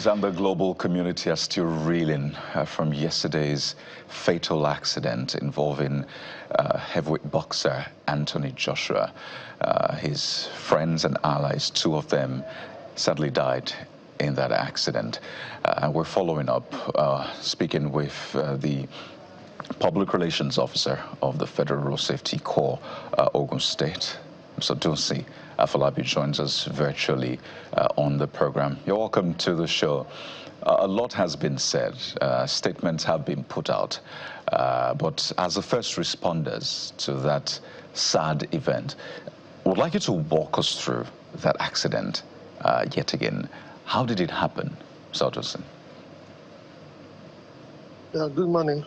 Nigerians and the global community are still reeling from yesterday's fatal accident involving heavyweight boxer Anthony Joshua. His friends and allies, two of them, sadly died in that accident. And we're following up, speaking with the Public Relations Officer of the Federal Road Safety Corps, Ogun State, Mr. Dunsi Afolabi, joins us virtually on the program. You're welcome to the show. A lot has been said, statements have been put out, but as the first responders to that sad event, I would like you to walk us through that accident yet again. How did it happen, Mr. Dunsi? Yeah, good morning.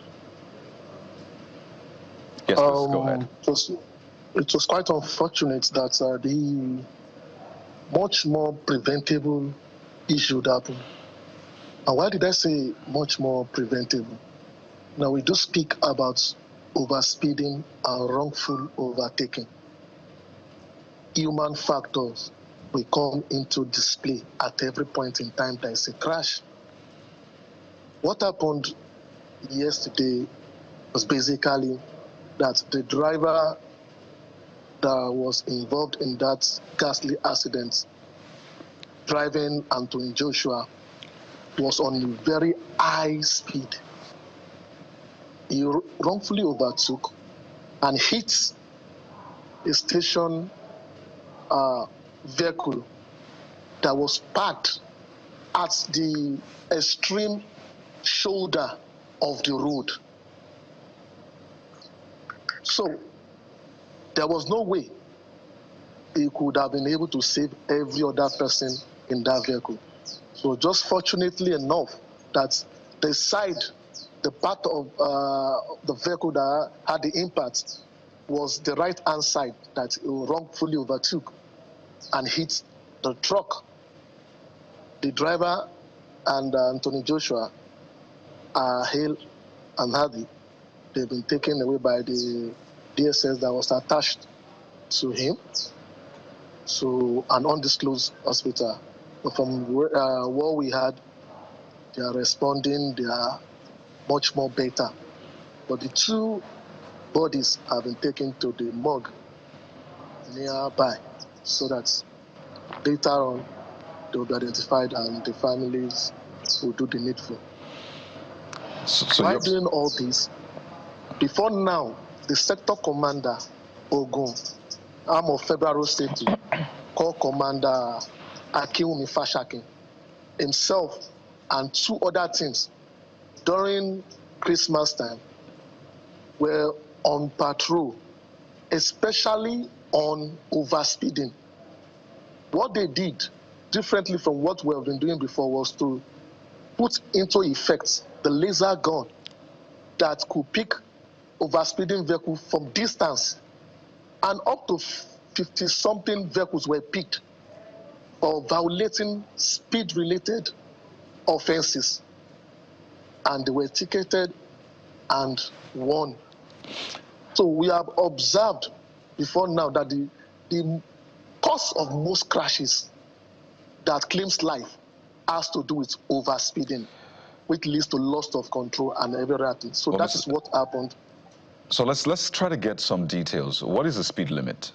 Yes, please, go ahead. It was quite unfortunate that the much more preventable issue happened. And why did I say much more preventable? Now, we do speak about overspeeding and wrongful overtaking. Human factors will come into display at every point in time there is a crash. What happened yesterday was basically that the driver that was involved in that ghastly accident, driving Anthony Joshua, was on a very high speed. He wrongfully overtook and hit a station vehicle that was parked at the extreme shoulder of the road. So there was no way he could have been able to save every other person in that vehicle. So just fortunately enough that the part of the vehicle that had the impact was the right-hand side that he wrongfully overtook and hit the truck. The driver and Anthony Joshua are hale and healthy. They've been taken away by the DSS that was attached to him, so an undisclosed hospital. But from what we had, they are responding, they are much more better. But the two bodies have been taken to the morgue nearby so that later on they will be identified and the families will do the needful. While doing all this, before now, the sector commander, Ogun, arm of Federal Road Safety, Corps Commander Akiwumi Fashakin, himself and two other teams during Christmas time were on patrol, especially on overspeeding. What they did differently from what we have been doing before was to put into effect the laser gun that could pick overspeeding vehicles from distance, and up to 50-something vehicles were picked for violating speed-related offenses, and they were ticketed and won. So we have observed before now that the cause of most crashes that claims life has to do with overspeeding, which leads to loss of control and every other thing. So that is what happened. So let's try to get some details. What is the speed limit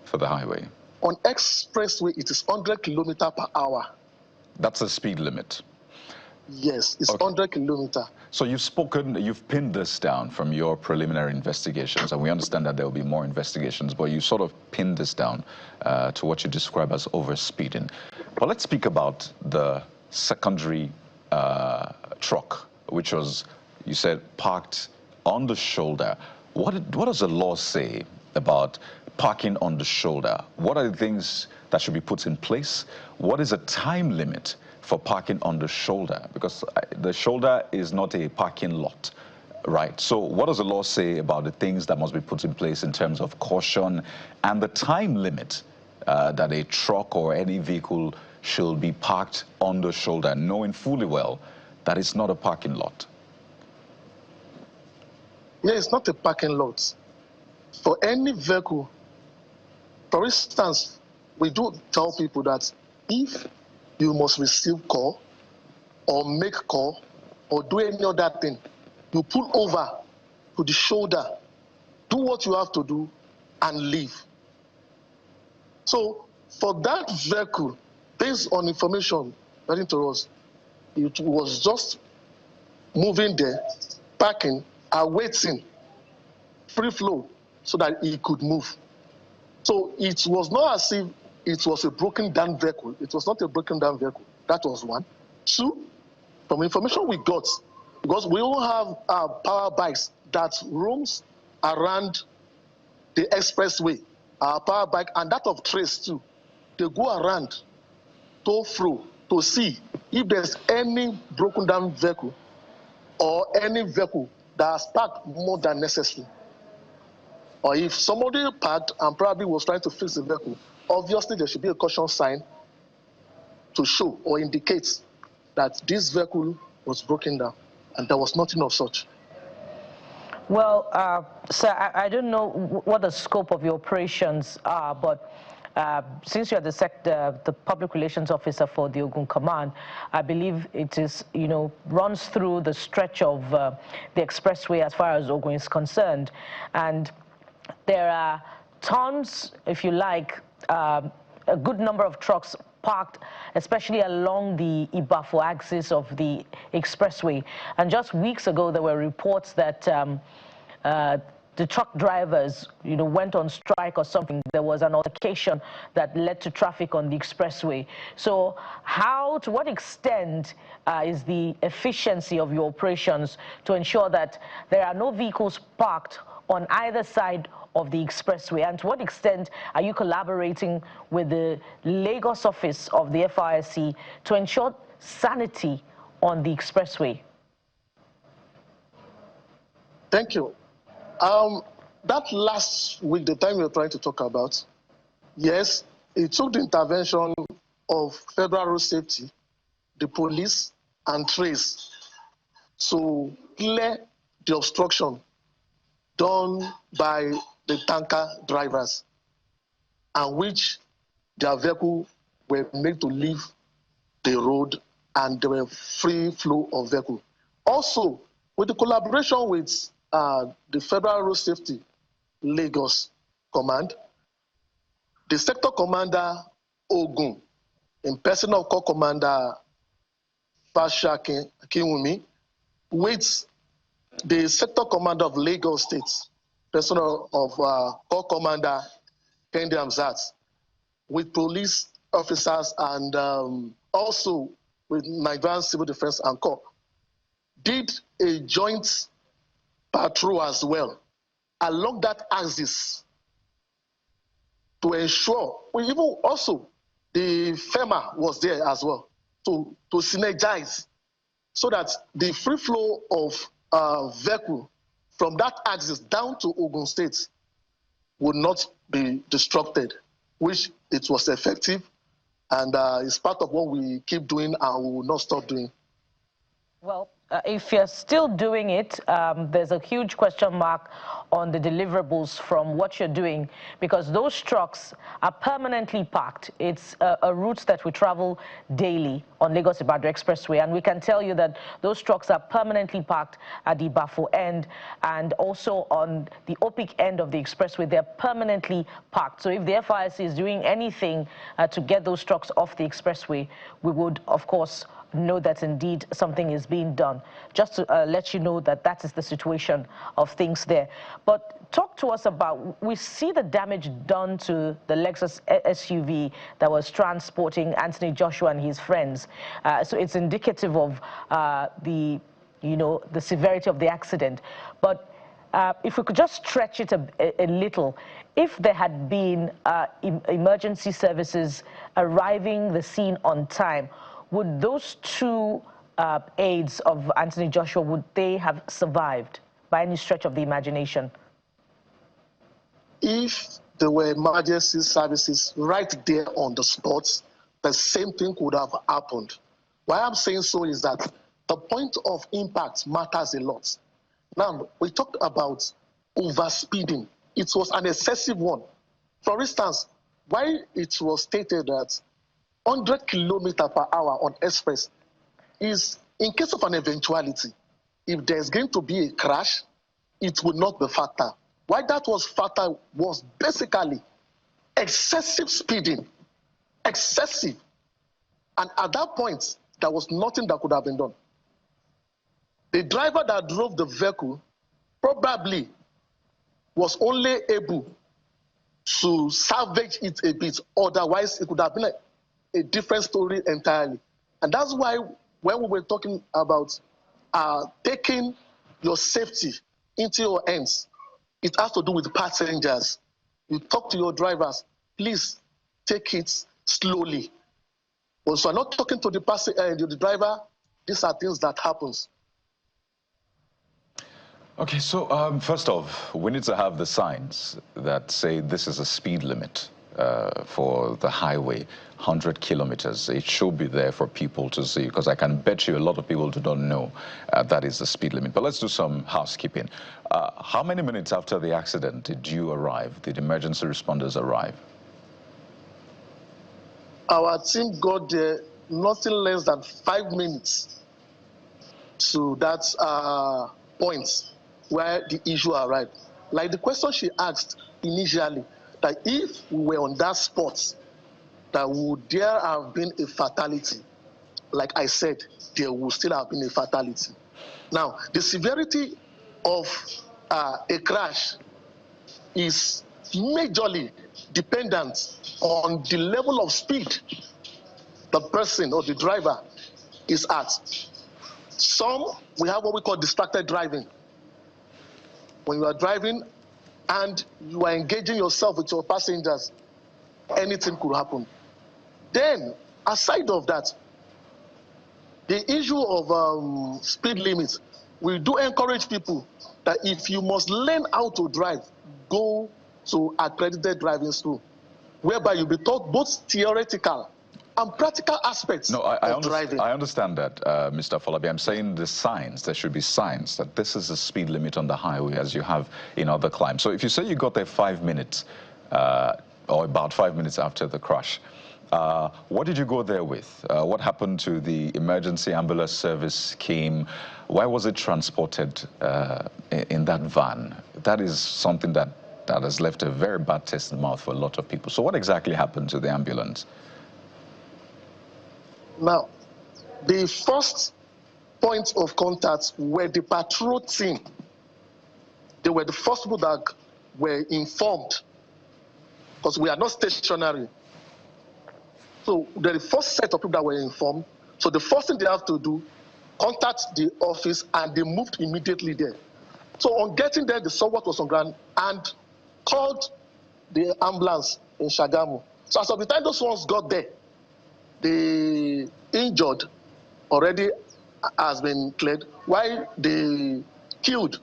for the highway? On expressway, it is 100 kilometers per hour. That's a speed limit? Yes, it's 100 kilometers. So you've pinned this down from your preliminary investigations, and we understand that there will be more investigations, but you sort of pinned this down to what you describe as overspeeding. But let's speak about the secondary truck, which was, you said, parked on the shoulder. What does the law say about parking on the shoulder? What are the things that should be put in place? What is a time limit for parking on the shoulder? Because the shoulder is not a parking lot, right? So what does the law say about the things that must be put in place in terms of caution and the time limit that a truck or any vehicle should be parked on the shoulder, knowing fully well that it's not a parking lot? Yeah, it's not a parking lot. For any vehicle, for instance, we do tell people that if you must receive call, or make call or do any other thing. You pull over to the shoulder, do what you have to do, and leave. So for that vehicle, based on information given to us, it was just moving there, parking, awaiting free flow so that it could move. So it was not as if it was a broken down vehicle. It was not a broken down vehicle. That was one. Two, from information we got, because we all have power bikes that roams around the expressway, our power bike and that of Trace too. They go around to through to see if there's any broken down vehicle or any vehicle that has parked more than necessary. Or if somebody parked and probably was trying to fix the vehicle, obviously there should be a caution sign to show or indicate that this vehicle was broken down, and there was nothing of such. Well, sir, I don't know what the scope of your operations are, but since you're the public relations officer for the Ogun Command, I believe it is, runs through the stretch of the expressway as far as Ogun is concerned. And there are tons, if you like, a good number of trucks parked, especially along the Ibafo axis of the expressway. And just weeks ago, there were reports that the truck drivers, went on strike or something. There was an altercation that led to traffic on the expressway. So to what extent is the efficiency of your operations to ensure that there are no vehicles parked on either side of the expressway? And to what extent are you collaborating with the Lagos office of the FRSC to ensure sanity on the expressway? Thank you. That last week, the time we were trying to talk about, yes, it took the intervention of Federal Road Safety, the police, and Trace to clear the obstruction done by the tanker drivers, and which their vehicle were made to leave the road and there were free flow of vehicle. Also, with the collaboration with the Federal Road Safety Lagos Command, the Sector Commander Ogun, in person of Corps Commander Pasha Kinwumi, with the Sector Commander of Lagos State, person of Corps Commander Kendi Amzat, with police officers and also with Nigerian Civil Defense and Corps, did a joint patrol as well along that axis to ensure, even also the FEMA was there as well to synergize so that the free flow of vehicle from that axis down to Ogun State would not be disrupted, which it was effective, and it's part of what we keep doing and we will not stop doing. Well, if you're still doing it, there's a huge question mark on the deliverables from what you're doing, because those trucks are permanently parked. It's a route that we travel daily on Lagos-Ibadan Expressway, and we can tell you that those trucks are permanently parked at the Bafo end and also on the Opik end of the expressway. They're permanently parked. So if the FRSC is doing anything to get those trucks off the expressway, we would, of course, know that indeed something is being done. Just to let you know that that is the situation of things there. But talk to us about, we see the damage done to the Lexus SUV that was transporting Anthony Joshua and his friends. So it's indicative of the severity of the accident. But if we could just stretch it a little, if there had been emergency services arriving the scene on time, would those two aides of Anthony Joshua, would they have survived by any stretch of the imagination? If there were emergency services right there on the spot, the same thing could have happened. Why I'm saying so is that the point of impact matters a lot. Now, we talked about overspeeding. It was an excessive one. For instance, why it was stated that 100 kilometers per hour on express is in case of an eventuality, if there's going to be a crash, it would not be fatal. Why that was fatal was basically excessive speeding, excessive. And at that point, there was nothing that could have been done. The driver that drove the vehicle probably was only able to salvage it a bit. Otherwise, it could have been a different story entirely. And that's why when we were talking about taking your safety into your hands, it has to do with passengers. You talk to your drivers, please take it slowly. Also, I'm not talking to the driver. These are things that happens. Okay, so first off, we need to have the signs that say this is a speed limit for the highway, 100 kilometers. It should be there for people to see, because I can bet you a lot of people do not know that is the speed limit. But let's do some housekeeping. How many minutes after the accident did you arrive? Did emergency responders arrive? Our team got there nothing less than 5 minutes to that point where the issue arrived. Like the question she asked initially, that if we were on that spot, that would there have been a fatality? Like I said, there would still have been a fatality. Now, the severity of a crash is majorly dependent on the level of speed the person or the driver is at. Some, we have what we call distracted driving. When you are driving and you are engaging yourself with your passengers, anything could happen. Then, aside of that, the issue of speed limits, we do encourage people that if you must learn how to drive, go to accredited driving school, whereby you'll be taught both theoretical and practical aspects of driving. I understand that, Mr. Falabi. I'm saying the signs, there should be signs that this is the speed limit on the highway as you have in other climes. So if you say you got there 5 minutes, or about 5 minutes after the crash, what did you go there with? What happened to the emergency ambulance service came? Why was it transported in that van? That is something that has left a very bad taste in the mouth for a lot of people. So what exactly happened to the ambulance? Now, the first point of contact were the patrol team. They were the first people that were informed, because we are not stationary. So they're the first set of people that were informed. So the first thing they have to do, contact the office, and they moved immediately there. So on getting there, they saw what was on ground and called the ambulance in Shagamu. So as of the time those ones got there, the injured already has been cleared, while the killed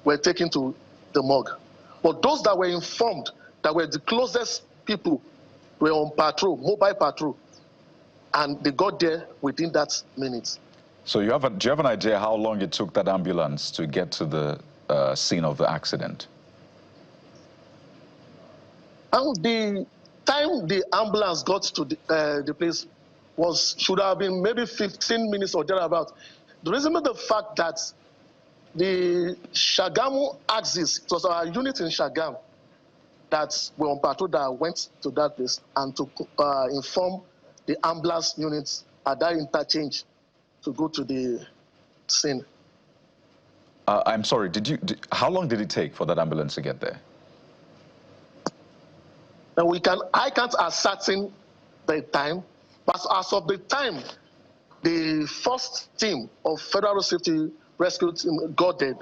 were taken to the morgue. But those that were informed, that were the closest people, were on patrol, mobile patrol, and they got there within that minute. So do you have an idea how long it took that ambulance to get to the scene of the accident? And the time the ambulance got to the place should have been maybe 15 minutes or thereabout. The reason is the fact that the Shagamu axis, it was our unit in Shagamu that were on patrol that went to that place and to inform the ambulance units at that interchange to go to the scene. I'm sorry, how long did it take for that ambulance to get there? Now I can't ascertain the time, but as of the time the first team of Federal Safety Rescue Team got there,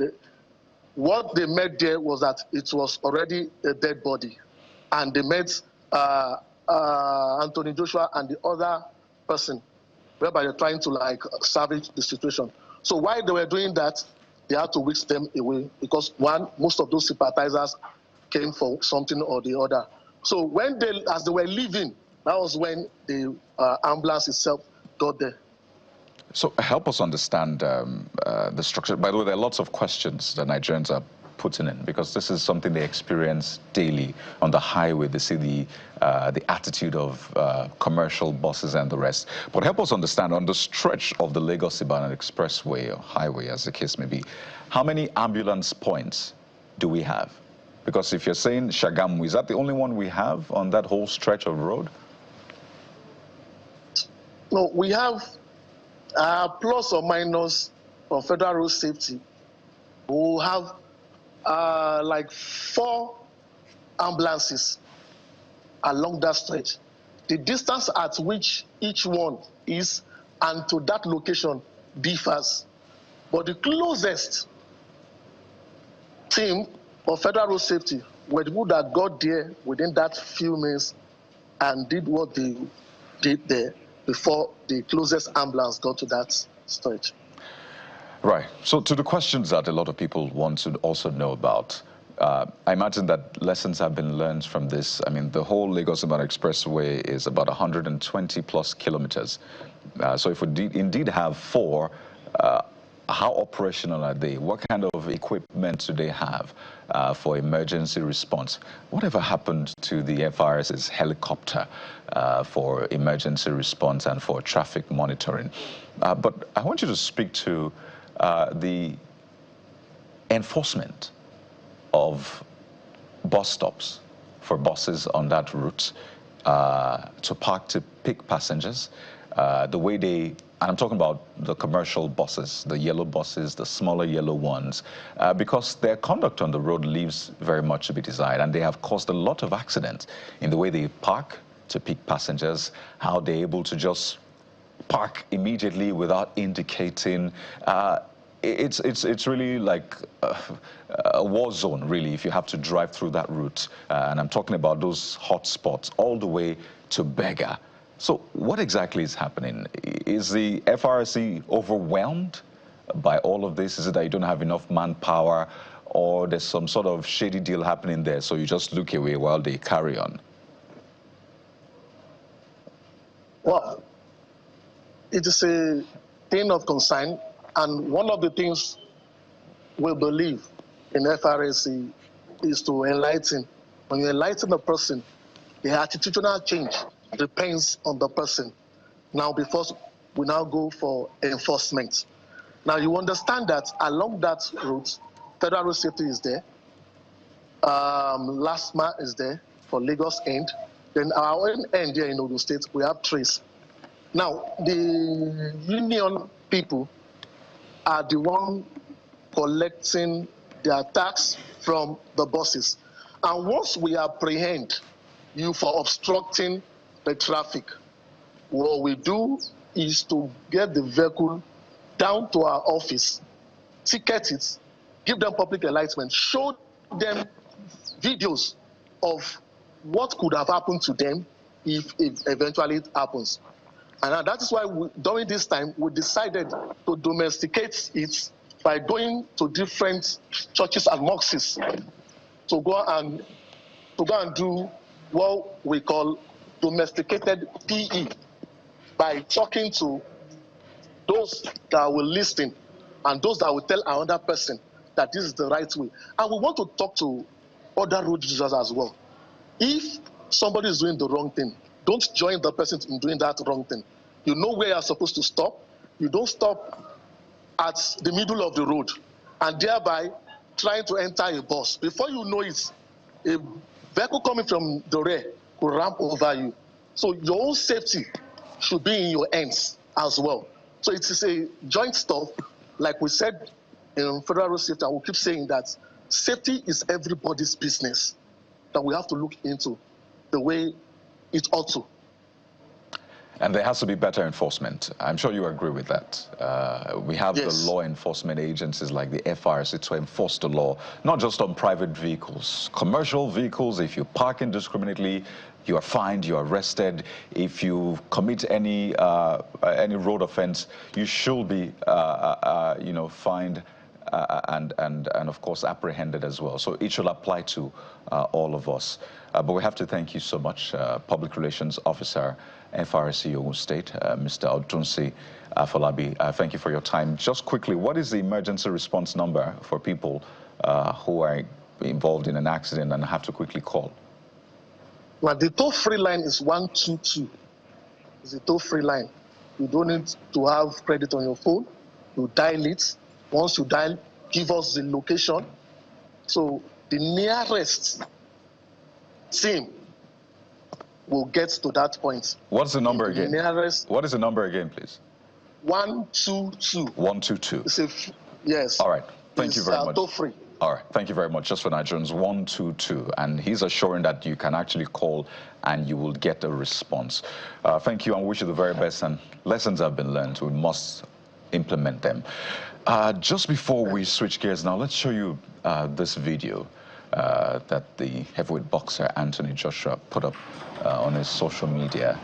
what they met there was that it was already a dead body. And they met Anthony Joshua and the other person, whereby they're trying to salvage the situation. So while they were doing that, they had to whisk them away because most of those sympathizers came for something or the other. So as they were leaving, that was when the ambulance itself got there. So help us understand the structure. By the way, there are lots of questions that Nigerians are putting in? Because this is something they experience daily on the highway. They see the attitude of commercial buses and the rest. But help us understand, on the stretch of the Lagos-Ibadan Expressway or highway, as the case may be, how many ambulance points do we have? Because if you're saying Shagamu, is that the only one we have on that whole stretch of road? No, we have plus or minus for Federal Road Safety. We have like 4 ambulances along that stretch. The distance at which each one is and to that location differs. But the closest team of Federal Road Safety were the people that got there within that few minutes and did what they did there before the closest ambulance got to that stretch. Right. So to the questions that a lot of people want to also know about, I imagine that lessons have been learned from this. I mean, the whole Lagos-Ibadan Expressway is about 120 plus kilometers. So if we indeed have 4, how operational are they? What kind of equipment do they have for emergency response? Whatever happened to the FRSC's helicopter for emergency response and for traffic monitoring? But I want you to speak to the enforcement of bus stops for buses on that route to park to pick passengers, the way they, and I'm talking about the commercial buses, the yellow buses, the smaller yellow ones, because their conduct on the road leaves very much to be desired, and they have caused a lot of accidents in the way they park to pick passengers, how they're able to just park immediately without indicating. It's really like a war zone, really, if you have to drive through that route. And I'm talking about those hot spots all the way to Bega. So what exactly is happening? Is the FRSC overwhelmed by all of this? Is it that you don't have enough manpower, or there's some sort of shady deal happening there, so you just look away while they carry on? Well, it is a thing of concern, and one of the things we believe in FRSC is to enlighten. When you enlighten a person, the attitudinal change depends on the person. Now, before we now go for enforcement. Now, you understand that along that route, Federal Road Safety is there, LASMA is there for Lagos end, then our own end here in Ogun State, we have Trace. Now, the union people are the one collecting their tax from the buses. And once we apprehend you for obstructing the traffic, what we do is to get the vehicle down to our office, ticket it, give them public enlightenment, show them videos of what could have happened to them if eventually it happens. And that is why during this time, we decided to domesticate it by going to different churches and mosques to go and do what we call domesticated PE, by talking to those that will listen and those that will tell another person that this is the right way. And we want to talk to other road users as well. If somebody is doing the wrong thing, don't join the person in doing that wrong thing. You know where you're supposed to stop. You don't stop at the middle of the road and thereby trying to enter a bus. Before you know it, a vehicle coming from the rear will ramp over you. So your own safety should be in your hands as well. So it is a joint stuff. Like we said in Federal Road Safety, I will keep saying that safety is everybody's business that we have to look into the way it ought to. And there has to be better enforcement. I'm sure you agree with that. We have the law enforcement agencies like the FRSC to enforce the law, not just on private vehicles. Commercial vehicles, if you park indiscriminately, you are fined, you are arrested. If you commit any road offense, you should be, fined and of course apprehended as well. So it should apply to all of us. But we have to thank you so much, Public Relations Officer, FRSC Ogun State, Mr. Odunsi Afolabi. Thank you for your time. Just quickly, what is the emergency response number for people who are involved in an accident and have to quickly call? Well, the toll-free line is 122. It's a toll-free line. You don't need to have credit on your phone. You dial it. Once you dial, give us the location. So the nearest team will get to that point. What's the number again? Nearest. What is the number again, please? 122. 122. Yes. All right. Thank you very much. Toll-free. All right. Thank you very much. Just for Nigerians, 122. And he's assuring that you can actually call and you will get a response. Thank you and wish you the very best. And lessons have been learned. We must implement them. Just before we switch gears now, let's show you this video that the heavyweight boxer Anthony Joshua put up on his social media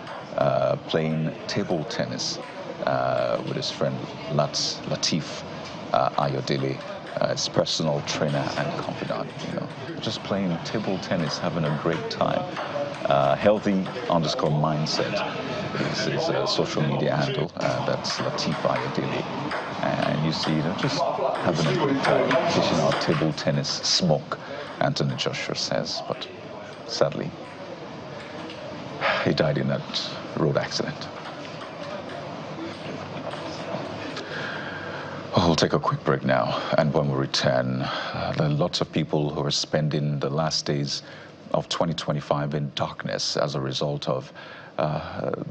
playing table tennis with his friend Latif Ayodele, his personal trainer and confidant, you know, just playing table tennis, having a great time. Healthy_mindset is his social media handle. That's Latif Ayodele. And you see, you know, just having a great time, dishing out table tennis smoke, Anthony Joshua says. But sadly, he died in that road accident. We'll take a quick break now, and when we return, there are lots of people who are spending the last days of 2025 in darkness as a result of the